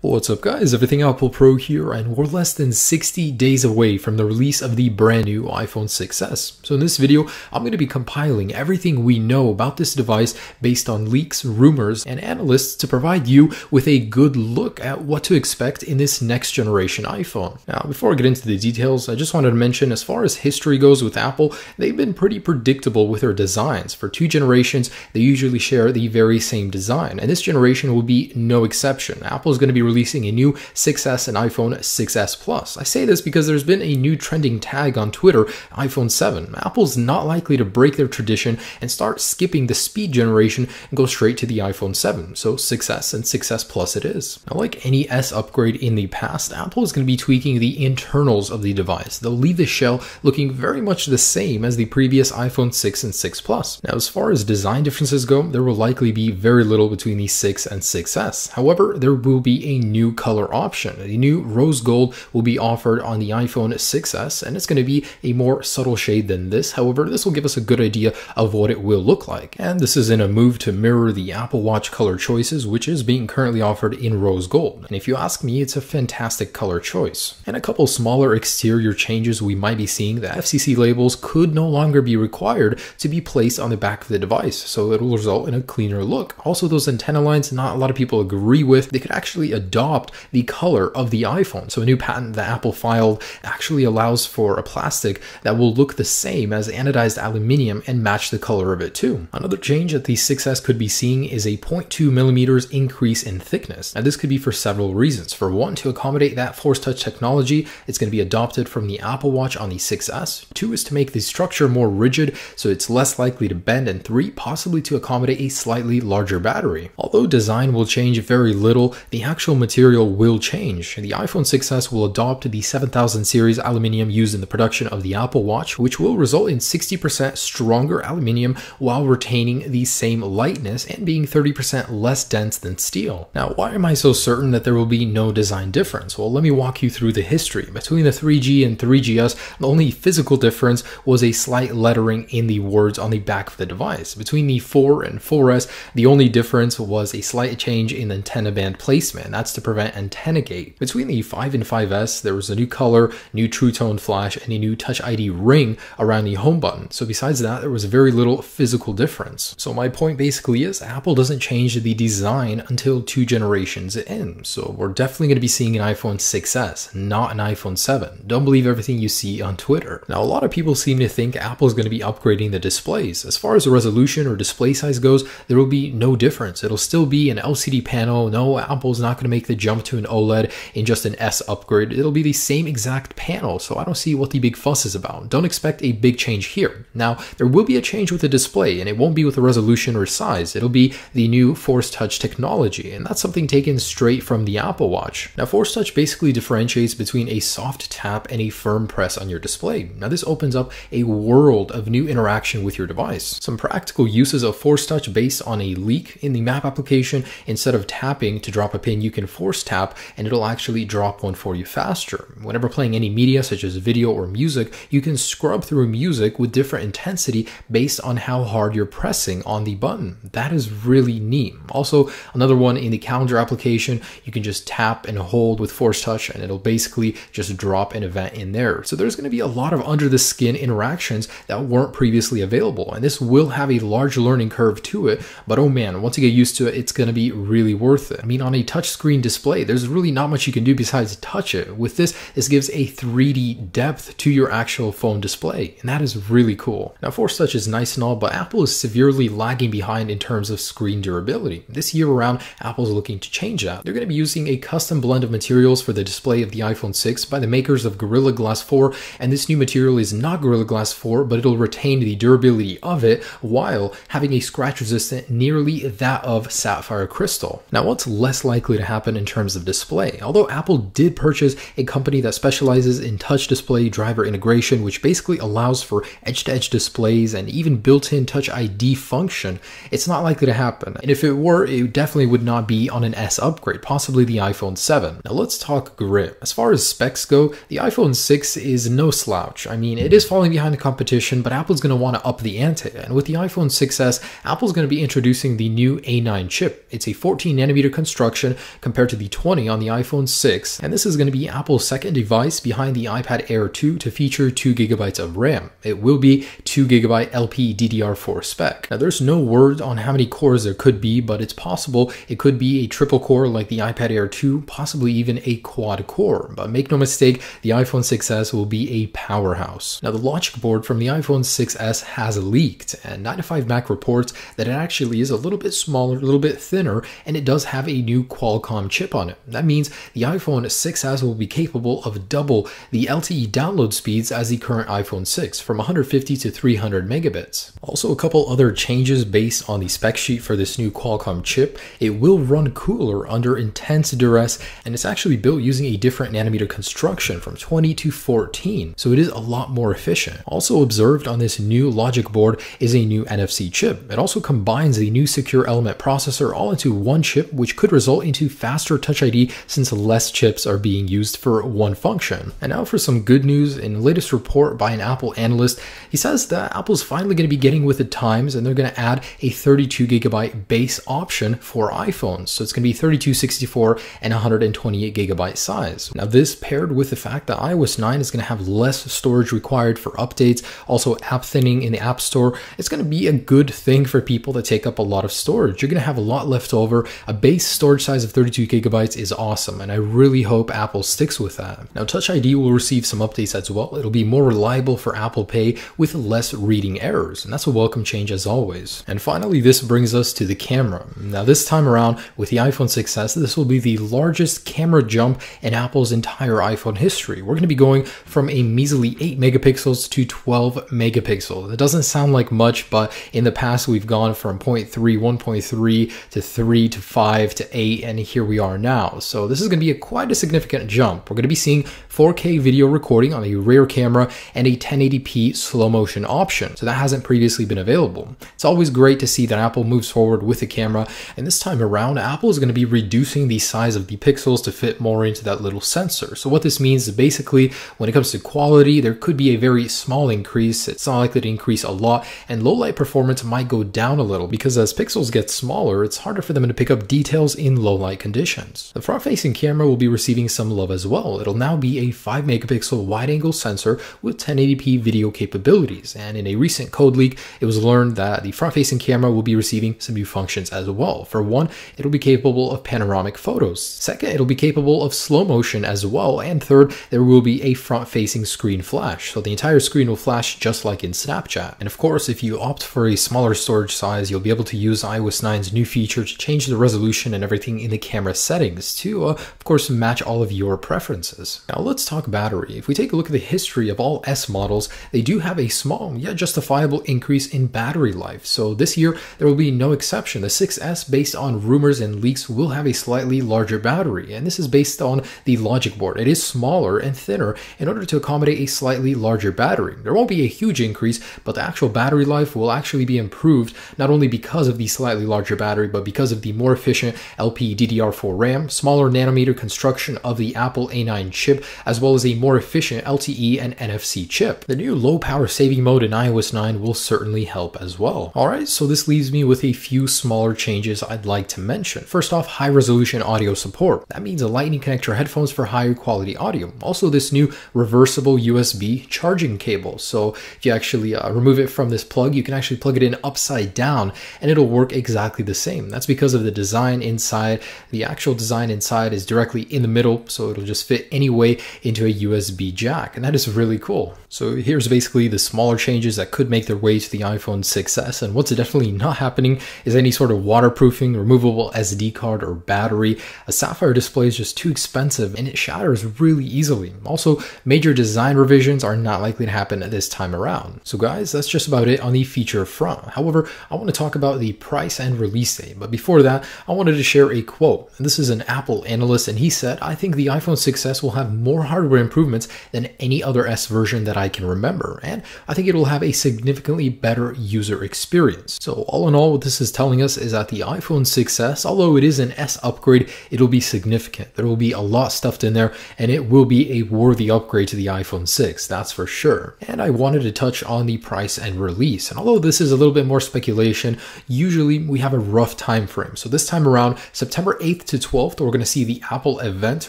What's up guys, Everything Apple Pro here, and we're less than 60 days away from the release of the brand new iPhone 6s. So in this video, I'm going to be compiling everything we know about this device based on leaks, rumors, and analysts to provide you with a good look at what to expect in this next generation iPhone. Now, before I get into the details, I just wanted to mention, as far as history goes with Apple, they've been pretty predictable with their designs. For 2 generations, they usually share the very same design, and this generation will be no exception. Apple is going to be releasing a new 6S and iPhone 6S Plus. I say this because there's been a new trending tag on Twitter, iPhone 7. Apple's not likely to break their tradition and start skipping the speed generation and go straight to the iPhone 7. So 6S and 6S Plus it is. Now, like any S upgrade in the past, Apple is going to be tweaking the internals of the device. They'll leave the shell looking very much the same as the previous iPhone 6 and 6 Plus. Now, as far as design differences go, there will likely be very little between the 6 and 6S. However, there will be a new color option. The new rose gold will be offered on the iPhone 6s, and it's going to be a more subtle shade than this. However, this will give us a good idea of what it will look like. And this is in a move to mirror the Apple Watch color choices, which is being currently offered in rose gold. And if you ask me, it's a fantastic color choice. And a couple smaller exterior changes we might be seeing: the FCC labels could no longer be required to be placed on the back of the device, so it will result in a cleaner look. Also, those antenna lines, not a lot of people agree with. They could actually adopt the color of the iPhone. So a new patent that Apple filed actually allows for a plastic that will look the same as anodized aluminium and match the color of it too. Another change that the 6S could be seeing is a 0.2 millimeters increase in thickness. Now, this could be for several reasons. For one, to accommodate that Force Touch technology, it's going to be adopted from the Apple Watch on the 6S. 2 is to make the structure more rigid, so it's less likely to bend. And 3, possibly to accommodate a slightly larger battery. Although design will change very little, the actual material will change. The iPhone 6s will adopt the 7000 series aluminium used in the production of the Apple Watch, which will result in 60% stronger aluminium while retaining the same lightness and being 30% less dense than steel. Now, why am I so certain that there will be no design difference? Well, let me walk you through the history. Between the 3G and 3GS, the only physical difference was a slight lettering in the words on the back of the device. Between the 4 and 4S, the only difference was a slight change in antenna band placement. That's to prevent antenna gate. Between the 5 and 5S, there was a new color, new True Tone flash, and a new Touch ID ring around the home button. So besides that, there was very little physical difference. So my point basically is Apple doesn't change the design until 2 generations in. So we're definitely going to be seeing an iPhone 6S, not an iPhone 7. Don't believe everything you see on Twitter. Now, a lot of people seem to think Apple is going to be upgrading the displays. As far as the resolution or display size goes, there will be no difference. It'll still be an LCD panel. No, Apple's not going to make the jump to an OLED in just an S upgrade. It'll be the same exact panel, so I don't see what the big fuss is about. Don't expect a big change here. Now, there will be a change with the display, and it won't be with the resolution or size. It'll be the new Force Touch technology, and that's something taken straight from the Apple Watch. Now, Force Touch basically differentiates between a soft tap and a firm press on your display. Now, this opens up a world of new interaction with your device. Some practical uses of Force Touch based on a leak in the map application: instead of tapping to drop a pin, you can force tap and it'll actually drop one for you faster. Whenever playing any media such as video or music, you can scrub through music with different intensity based on how hard you're pressing on the button. That is really neat. Also, another one in the calendar application, you can just tap and hold with Force Touch and it'll basically just drop an event in there. So there's going to be a lot of under the skin interactions that weren't previously available, and this will have a large learning curve to it, but oh man, once you get used to it, it's going to be really worth it. I mean, on a touchscreen display, there's really not much you can do besides touch it. With this gives a 3D depth to your actual phone display, and that is really cool. Now, Force Touch is nice and all, but Apple is severely lagging behind in terms of screen durability. This year around, Apple's looking to change that. They're going to be using a custom blend of materials for the display of the iPhone 6 by the makers of Gorilla Glass 4, and this new material is not Gorilla Glass 4, but it'll retain the durability of it while having a scratch resistant nearly that of sapphire crystal. Now, what's less likely to happen in terms of display? Although Apple did purchase a company that specializes in touch display driver integration, which basically allows for edge-to-edge displays and even built-in Touch ID function, it's not likely to happen. And if it were, it definitely would not be on an S upgrade, possibly the iPhone 7. Now let's talk grip. As far as specs go, the iPhone 6 is no slouch. I mean, it is falling behind the competition, but Apple's going to want to up the ante. And with the iPhone 6s, Apple's going to be introducing the new A9 chip. It's a 14 nanometer construction compared to the 20 on the iPhone 6, and this is going to be Apple's second device behind the iPad Air 2 to feature 2GB of RAM. It will be 2GB LPDDR4 spec. Now there's no word on how many cores there could be, but it's possible it could be a triple core like the iPad Air 2, possibly even a quad core. But make no mistake, the iPhone 6s will be a powerhouse. Now the logic board from the iPhone 6s has leaked, and 9to5Mac reports that it actually is a little bit smaller, a little bit thinner, and it does have a new Qualcomm chip on it. That means the iPhone 6s will be capable of double the LTE download speeds as the current iPhone 6, from 150 to 300 megabits. Also, a couple other changes based on the spec sheet for this new Qualcomm chip. It will run cooler under intense duress, and it's actually built using a different nanometer construction from 20 to 14, so it is a lot more efficient. Also observed on this new logic board is a new NFC chip. It also combines the new secure element processor all into one chip, which could result into faster Touch ID since less chips are being used for one function. And now for some good news. In the latest report by an Apple analyst, he says that Apple's finally going to be getting with the times, and they're going to add a 32GB base option for iPhones. So it's going to be 32, 64, and 128GB size. Now this paired with the fact that iOS 9 is going to have less storage required for updates, also app thinning in the App Store, it's going to be a good thing for people that take up a lot of storage. You're going to have a lot left over. A base storage size of 32GB is awesome, and I really hope Apple sticks with that. Now Touch ID will receive some updates as well. It'll be more reliable for Apple Pay with less reading errors, and that's a welcome change as always. And finally, this brings us to the camera. Now this time around with the iPhone 6s, this will be the largest camera jump in Apple's entire iPhone history. We're going to be going from a measly 8 megapixels to 12 megapixels. It doesn't sound like much, but in the past we've gone from 0.3, 1.3 to 3 to 5 to 8, and here we are now. So this is going to be quite a significant jump. We're going to be seeing 4K video recording on a rear camera and a 1080p slow motion option. So that hasn't previously been available. It's always great to see that Apple moves forward with the camera, and this time around Apple is going to be reducing the size of the pixels to fit more into that little sensor. So what this means is basically when it comes to quality, there could be a very small increase. It's not likely to increase a lot, and low light performance might go down a little because as pixels get smaller, it's harder for them to pick up details in low light conditions. The front facing camera will be receiving some love as well. It'll now be a 5 megapixel wide angle sensor with 1080p video capabilities, and in a recent code leak it was learned that the front facing camera will be receiving some new functions as well. For one, it'll be capable of panoramic photos. Second, it'll be capable of slow motion as well, and third, there will be a front facing screen flash, so the entire screen will flash just like in Snapchat. And of course, if you opt for a smaller storage size, you'll be able to use iOS 9's new feature to change the resolution and everything in the camera settings to of course match all of your preferences. Now let's talk battery. If we take a look at the history of all S models, they do have a small yet justifiable increase in battery life. So this year there will be no exception. The 6S, based on rumors and leaks, will have a slightly larger battery, and this is based on the logic board. It is smaller and thinner in order to accommodate a slightly larger battery. There won't be a huge increase, but the actual battery life will actually be improved, not only because of the slightly larger battery, but because of the more efficient LPDDR4 RAM, smaller nanometer construction of the Apple A9 chip, as well as a more efficient LTE and NFC chip. The new low power saving mode in iOS 9 will certainly help as well. Alright, so this leaves me with a few smaller changes I'd like to mention. First off, high resolution audio support. That means a lightning connector headphones for higher quality audio. Also this new reversible USB charging cable. So if you actually remove it from this plug, you can actually plug it in upside down and it'll work exactly the same. That's because of the design inside. The actual design inside is directly in the middle, so it'll just fit any way into a USB jack, and that is really cool. So here's basically the smaller changes that could make their way to the iPhone 6s, and what's definitely not happening is any sort of waterproofing, removable SD card, or battery. A sapphire display is just too expensive and it shatters really easily. Also, major design revisions are not likely to happen this time around. So guys, that's just about it on the feature front. However, I want to talk about the price and release date, but before that, I wanted to share a quote. And this is an Apple analyst, and he said, "I think the iPhone 6s will have more hardware improvements than any other S version that I can remember, and I think it will have a significantly better user experience." So all in all, what this is telling us is that the iPhone 6s, although it is an S upgrade, it'll be significant. There will be a lot stuffed in there, and it will be a worthy upgrade to the iPhone 6, that's for sure. And I wanted to touch on the price and release, and although this is a little bit more speculation, usually we have a rough time frame. So this time around, September 8th 8th to 12th, we're going to see the Apple event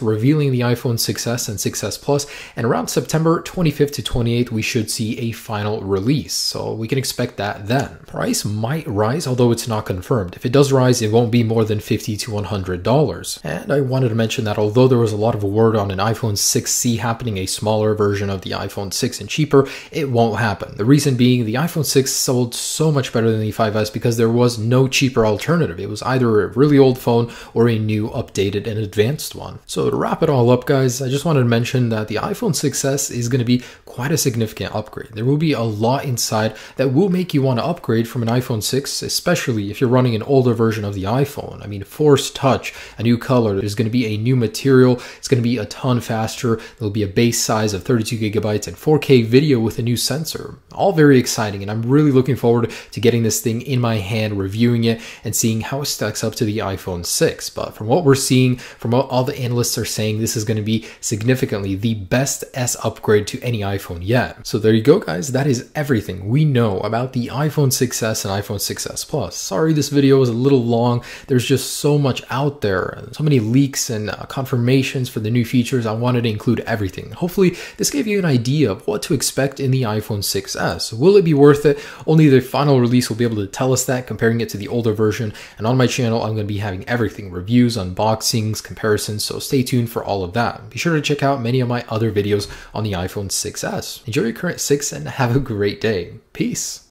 revealing the iPhone 6s and 6s Plus, and around September 25th to 28th, we should see a final release. So we can expect that then. Price might rise, although it's not confirmed. If it does rise, it won't be more than $50 to $100. And I wanted to mention that although there was a lot of word on an iPhone 6C happening, a smaller version of the iPhone 6 and cheaper, it won't happen. The reason being the iPhone 6 sold so much better than the 5S because there was no cheaper alternative. It was either a really old phone or a new, updated, and advanced one. So to wrap it all up, guys, I just wanted to mention that the iPhone 6s is going to be quite a significant upgrade. There will be a lot inside that will make you want to upgrade from an iPhone 6, especially if you're running an older version of the iPhone. I mean, Force Touch, a new color, there's going to be a new material, it's going to be a ton faster, there'll be a base size of 32 gigabytes and 4K video with a new sensor. All very exciting, and I'm really looking forward to getting this thing in my hand, reviewing it, and seeing how it stacks up to the iPhone 6. But from what we're seeing, from what all the analysts are saying, this is going to be significantly the best S upgrade to any iPhone yet. So there you go, guys. That is everything we know about the iPhone 6s and iPhone 6s Plus. Sorry this video was a little long. There's just so much out there, so many leaks and confirmations for the new features. I wanted to include everything. Hopefully this gave you an idea of what to expect in the iPhone 6s. Will it be worth it? Only the final release will be able to tell us that, comparing it to the older version. And on my channel, I'm going to be having everything: reviews, unboxings, comparisons, so stay tuned for all of that. Be sure to check out many of my other videos on the iPhone 6s. Enjoy your current 6 and have a great day. Peace.